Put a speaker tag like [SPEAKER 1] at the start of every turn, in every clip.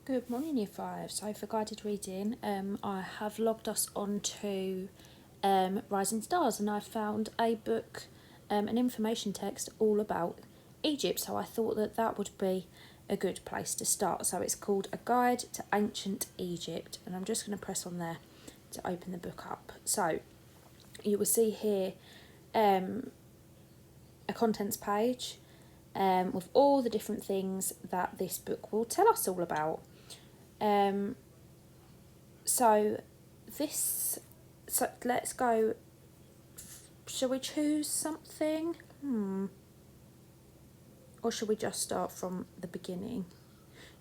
[SPEAKER 1] Good morning, Year 5. So for guided reading, I have logged us onto Rising Stars, and I found a book, an information text all about Egypt. So I thought that would be a good place to start. So it's called A Guide to Ancient Egypt, and I'm just going to press on there to open the book up. So you will see here a contents page with all the different things that this book will tell us all about. So let's go. Shall we choose something? Or should we just start from the beginning?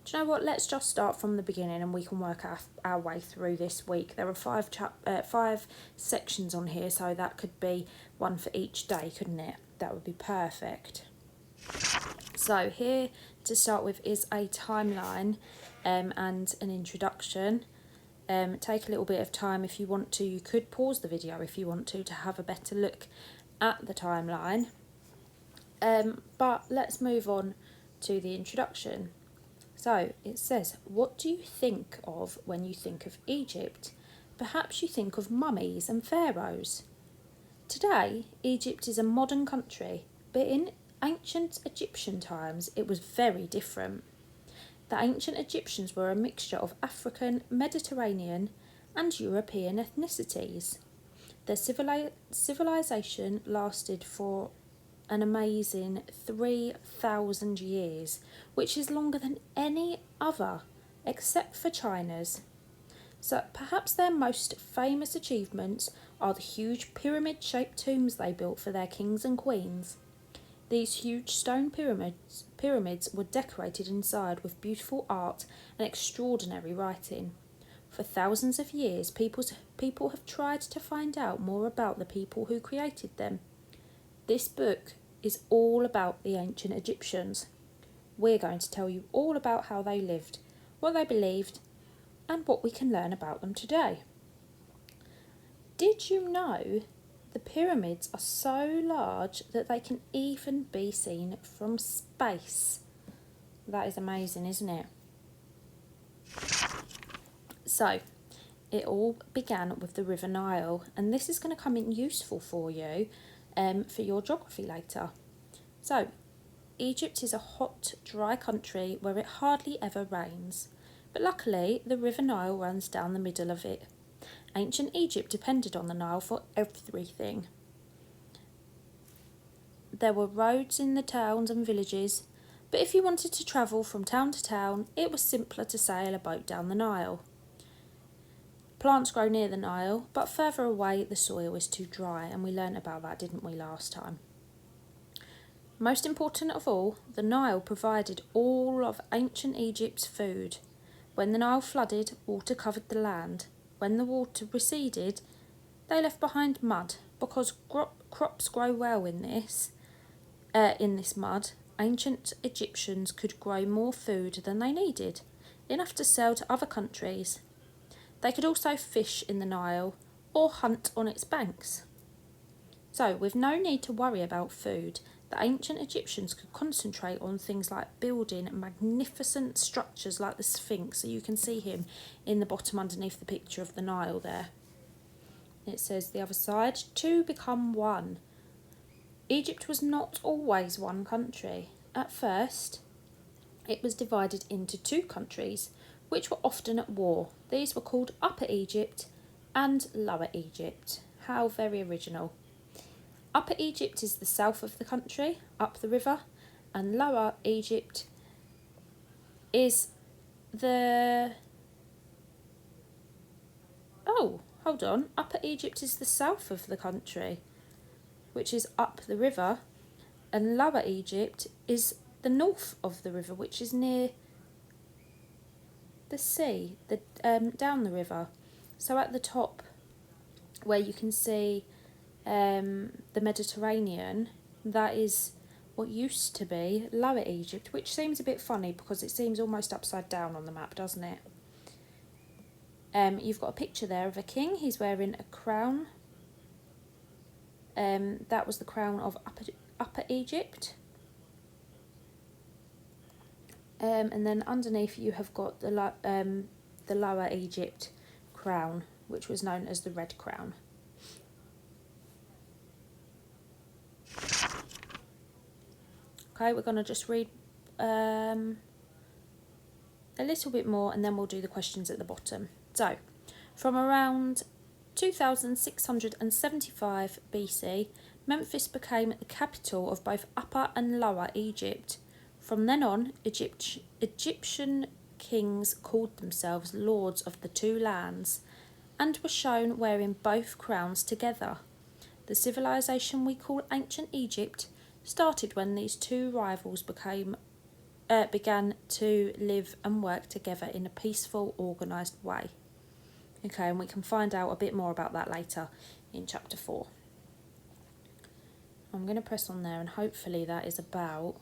[SPEAKER 1] Do you know what? Let's just start from the beginning, and we can work our way through this week. There are five sections on here, so that could be one for each day, couldn't it? That would be perfect. So here to start with is a timeline and an introduction. Take a little bit of time if you want to. You could pause the video if you want to have a better look at the timeline. But let's move on to the introduction. So it says, what do you think of when you think of Egypt? Perhaps you think of mummies and pharaohs. Today, Egypt is a modern country, but in ancient Egyptian times it was very different. The ancient Egyptians were a mixture of African, Mediterranean and European ethnicities. Their civilization lasted for an amazing 3,000 years, which is longer than any other, except for China's. So perhaps their most famous achievements are the huge pyramid-shaped tombs they built for their kings and queens. These huge stone pyramids were decorated inside with beautiful art and extraordinary writing. For thousands of years, people have tried to find out more about the people who created them. This book is all about the ancient Egyptians. We're going to tell you all about how they lived, what they believed, and what we can learn about them today. Did you know the pyramids are so large that they can even be seen from space? That is amazing, isn't it? So, it all began with the River Nile, and this is going to come in useful for you for your geography later. So, Egypt is a hot, dry country where it hardly ever rains, but luckily the River Nile runs down the middle of it. Ancient Egypt depended on the Nile for everything. There were roads in the towns and villages, but if you wanted to travel from town to town, it was simpler to sail a boat down the Nile. Plants grow near the Nile, but further away the soil is too dry, and we learnt about that, didn't we, last time? Most important of all, the Nile provided all of ancient Egypt's food. When the Nile flooded, water covered the land. When the water receded, they left behind mud. Because crops grow well in this mud, ancient Egyptians could grow more food than they needed, enough to sell to other countries. They could also fish in the Nile or hunt on its banks. So, with no need to worry about food, the ancient Egyptians could concentrate on things like building magnificent structures like the Sphinx. So you can see him in the bottom underneath the picture of the Nile there. It says the other side, two become one. Egypt was not always one country. At first, it was divided into two countries, which were often at war. These were called Upper Egypt and Lower Egypt. How very original. Upper Egypt is the south of the country, up the river, and Lower Egypt is the... Oh, hold on. Upper Egypt is the south of the country, which is up the river, and Lower Egypt is the north of the river, which is near the sea, down the river. So at the top, where you can see the Mediterranean, that is what used to be Lower Egypt, which seems a bit funny because it seems almost upside down on the map, doesn't it? You've got a picture there of a king. He's wearing a crown. That was the crown of Upper Egypt. And then underneath you have got the Lower Egypt crown, which was known as the Red Crown. Okay, we're going to just read a little bit more and then we'll do the questions at the bottom. So, from around 2675 BC, Memphis became the capital of both Upper and Lower Egypt. From then on, Egyptian kings called themselves lords of the two lands and were shown wearing both crowns together. The civilization we call ancient Egypt started when these two rivals began to live and work together in a peaceful, organised way. Okay, and we can find out a bit more about that later in chapter 4. I'm going to press on there and hopefully that is about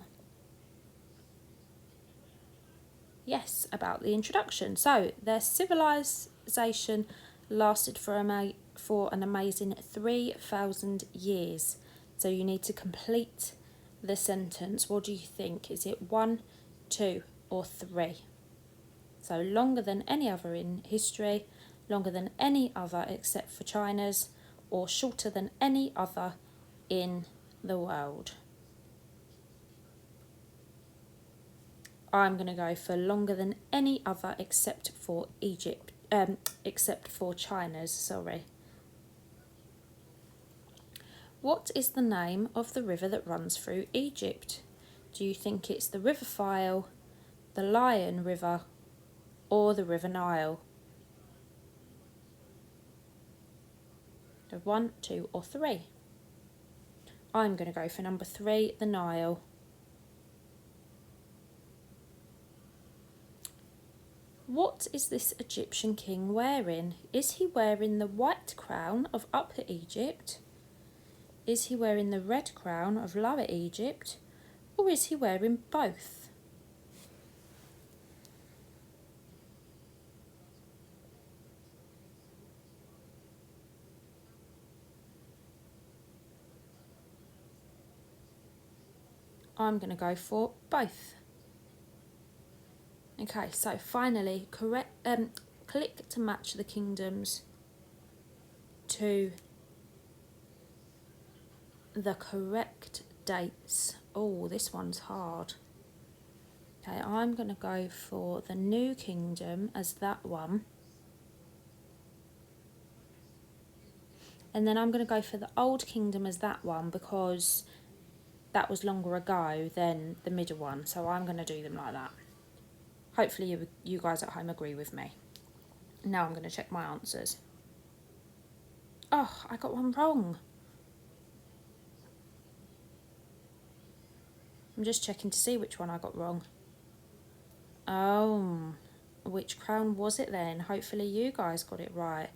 [SPEAKER 1] the introduction. So, their civilization lasted for an amazing 3,000 years. So you need to complete the sentence. What do you think? Is it 1, 2 or 3? So longer than any other in history, longer than any other except for China's, or shorter than any other in the world. I'm going to go for longer than any other except for China's, sorry. What is the name of the river that runs through Egypt? Do you think it's the River Nile, the Lion River, or the River Nile? 1, 2 or 3? I'm going to go for number 3, the Nile. What is this Egyptian king wearing? Is he wearing the white crown of Upper Egypt? Is he wearing the red crown of Lower Egypt? Or is he wearing both? I'm going to go for both. Okay, so finally, click to match the kingdoms to the correct dates. Oh, this one's hard. Okay, I'm going to go for the New Kingdom as that one. And then I'm going to go for the Old Kingdom as that one because that was longer ago than the middle one. So I'm going to do them like that. Hopefully you guys at home agree with me. Now I'm going to check my answers. Oh, I got one wrong. I'm just checking to see which one I got wrong. Oh, which crown was it then? Hopefully you guys got it right.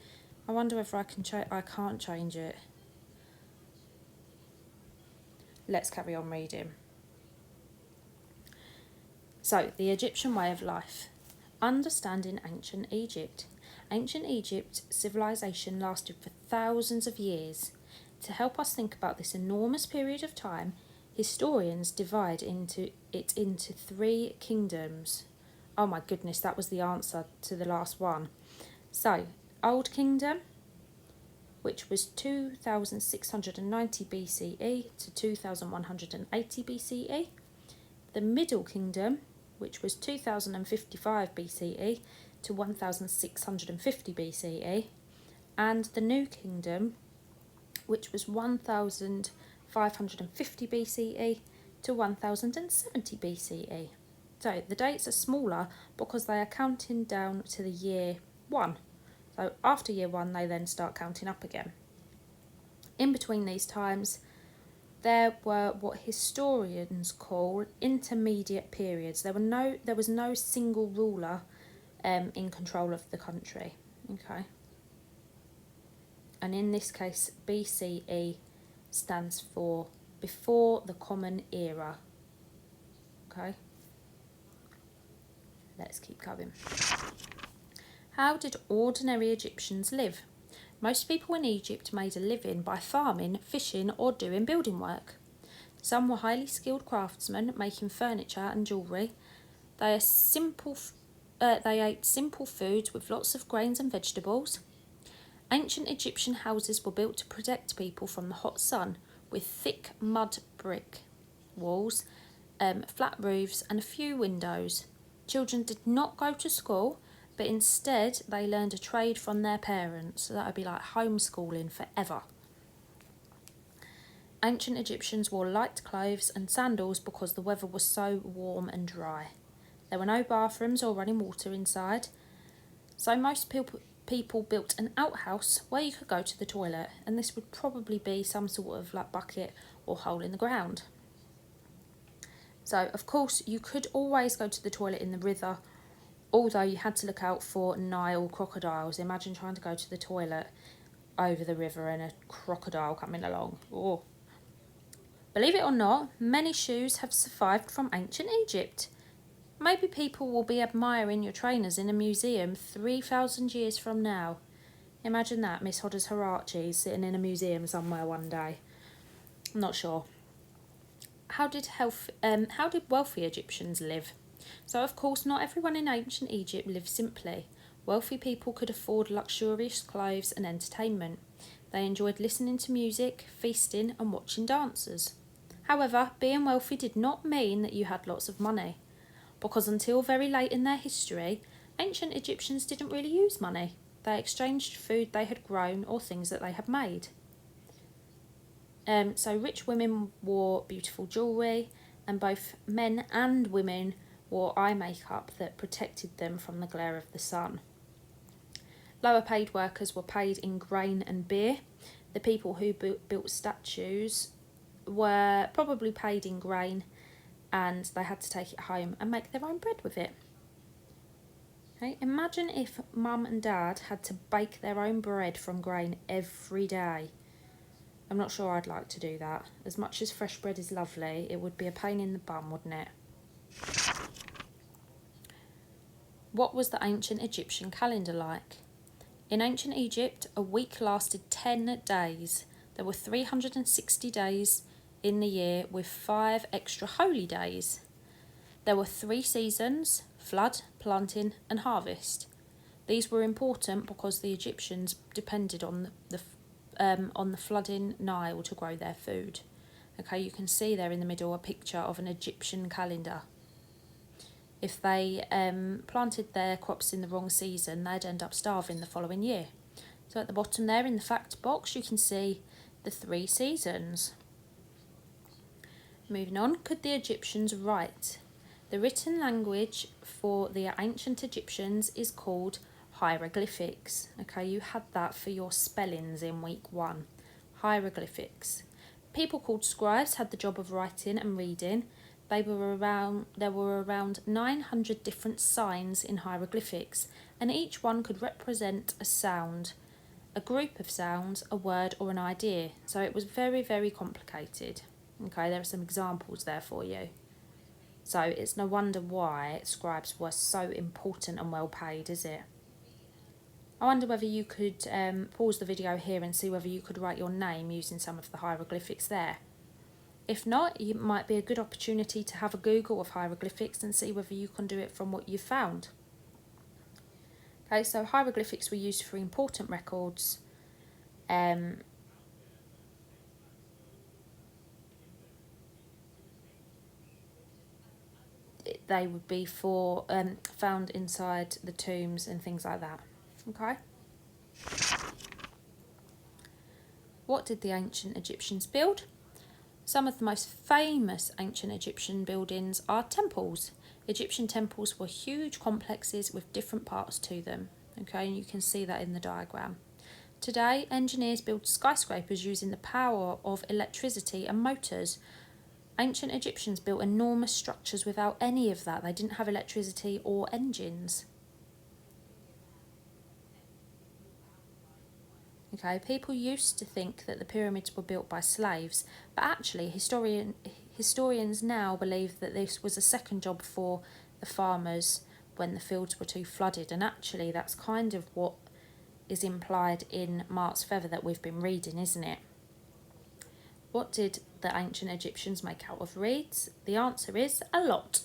[SPEAKER 1] I wonder if I can't change it. Let's carry on reading. So, the Egyptian way of life. Understanding ancient Egypt. Ancient Egypt civilization lasted for thousands of years. To help us think about this enormous period of time, historians divide it into 3 kingdoms. Oh my goodness, that was the answer to the last one. So, Old Kingdom, which was 2690 BCE to 2180 BCE. The Middle Kingdom, which was 2055 BCE to 1650 BCE. And the New Kingdom, which was 1550 BCE to 1070 BCE. So the dates are smaller because they are counting down to the year 1. So after year 1 they then start counting up again. In between these times there were what historians call intermediate periods. There was no single ruler in control of the country. Okay. And in this case BCE stands for before the Common Era. Okay. Let's keep going. How did ordinary Egyptians live? Most people in Egypt made a living by farming, fishing or doing building work. Some were highly skilled craftsmen making furniture and jewellery. They ate simple foods with lots of grains and vegetables. Ancient Egyptian houses were built to protect people from the hot sun with thick mud brick walls, flat roofs and a few windows. Children did not go to school, but instead they learned a trade from their parents. So that would be like homeschooling forever. Ancient Egyptians wore light clothes and sandals because the weather was so warm and dry. There were no bathrooms or running water inside, so most people built an outhouse where you could go to the toilet, and this would probably be some sort of like bucket or hole in the ground. So, of course, you could always go to the toilet in the river, although you had to look out for Nile crocodiles. Imagine trying to go to the toilet over the river and a crocodile coming along. Oh. Believe it or not, many shoes have survived from ancient Egypt. Maybe people will be admiring your trainers in a museum 3,000 years from now. Imagine that, Miss Hodder's Harachis sitting in a museum somewhere one day. I'm not sure. How did wealthy Egyptians live? So, of course, not everyone in ancient Egypt lived simply. Wealthy people could afford luxurious clothes and entertainment. They enjoyed listening to music, feasting and watching dancers. However, being wealthy did not mean that you had lots of money, because until very late in their history, ancient Egyptians didn't really use money. They exchanged food they had grown or things that they had made. So rich women wore beautiful jewellery, and both men and women wore eye makeup that protected them from the glare of the sun. Lower paid workers were paid in grain and beer. The people who built statues were probably paid in grain, and they had to take it home and make their own bread with it. Okay, imagine if mum and dad had to bake their own bread from grain every day. I'm not sure I'd like to do that. As much as fresh bread is lovely, it would be a pain in the bum, wouldn't it? What was the ancient Egyptian calendar like? In ancient Egypt, a week lasted 10 days. There were 360 days in the year with 5 extra holy days. There were 3 seasons: flood, planting and harvest. These were important because the Egyptians depended on the flooding Nile to grow their food. Okay, you can see there in the middle a picture of an Egyptian calendar. If they planted their crops in the wrong season, they'd end up starving the following year. So at the bottom there in the fact box, you can see the 3 seasons. Moving on, could the Egyptians write? The written language for the ancient Egyptians is called hieroglyphics. Okay, you had that for your spellings in week 1. Hieroglyphics. People called scribes had the job of writing and reading. There were around 900 different signs in hieroglyphics, and each one could represent a sound, a group of sounds, a word or an idea. So it was very, very complicated. Okay, there are some examples there for you. So it's no wonder why scribes were so important and well paid, is it? I wonder whether you could pause the video here and see whether you could write your name using some of the hieroglyphics there. If not, it might be a good opportunity to have a Google of hieroglyphics and see whether you can do it from what you've found. Okay, so hieroglyphics were used for important records. They would be for found inside the tombs and things like that. Okay. What did the ancient Egyptians build? Some of the most famous ancient Egyptian buildings are temples. Egyptian temples were huge complexes with different parts to them. Okay, and you can see that in the diagram. Today, engineers build skyscrapers using the power of electricity and motors. Ancient Egyptians built enormous structures without any of that. They didn't have electricity or engines. Okay, people used to think that the pyramids were built by slaves, but actually historians now believe that this was a second job for the farmers when the fields were too flooded, and actually that's kind of what is implied in Mark's Feather that we've been reading, isn't it? What did the ancient Egyptians make out of reeds? The answer is a lot.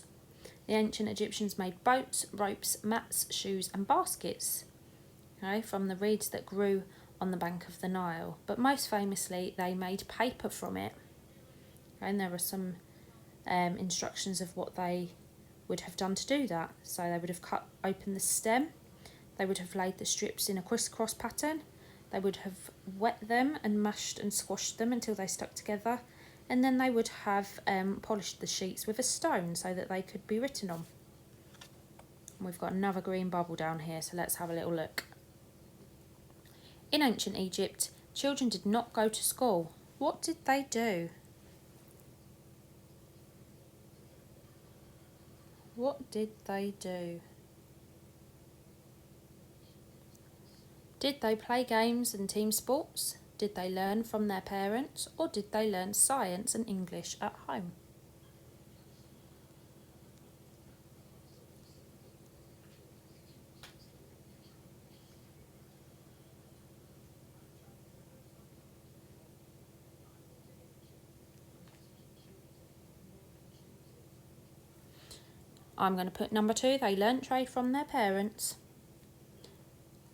[SPEAKER 1] The The ancient Egyptians made boats, ropes, mats, shoes and baskets, okay, from the reeds that grew on the bank of the Nile. But most famously, they made paper from it. Okay, and there are some instructions of what they would have done to do that. So they would have cut open the stem, they would have laid the strips in a crisscross pattern, they would have wet them and mashed and squashed them until they stuck together, and then they would have polished the sheets with a stone so that they could be written on. And we've got another green bubble down here, so let's have a little look. In ancient Egypt, children did not go to school. What did they do? What did they do? Did they play games and team sports? Did they learn from their parents, or did they learn science and English at home? I'm going to put number 2, they learnt trade from their parents.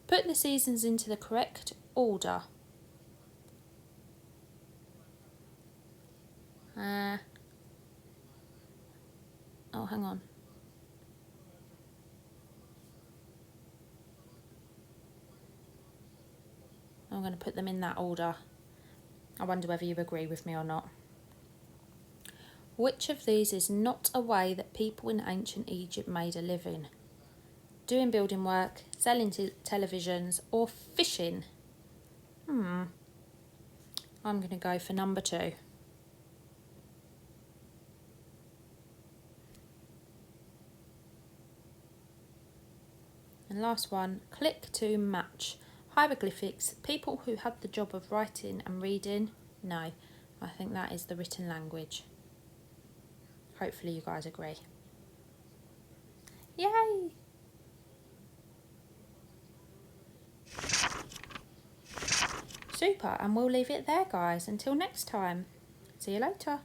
[SPEAKER 1] Put the seasons into the correct order. Oh, hang on. I'm going to put them in that order. I wonder whether you agree with me or not. Which of these is not a way that people in ancient Egypt made a living? Doing building work, selling televisions, or fishing? I'm going to go for number 2. And last one, click to match. Hieroglyphics, people who had the job of writing and reading? No, I think that is the written language. Hopefully you guys agree. Yay! Super, and we'll leave it there, guys. Until next time. See you later.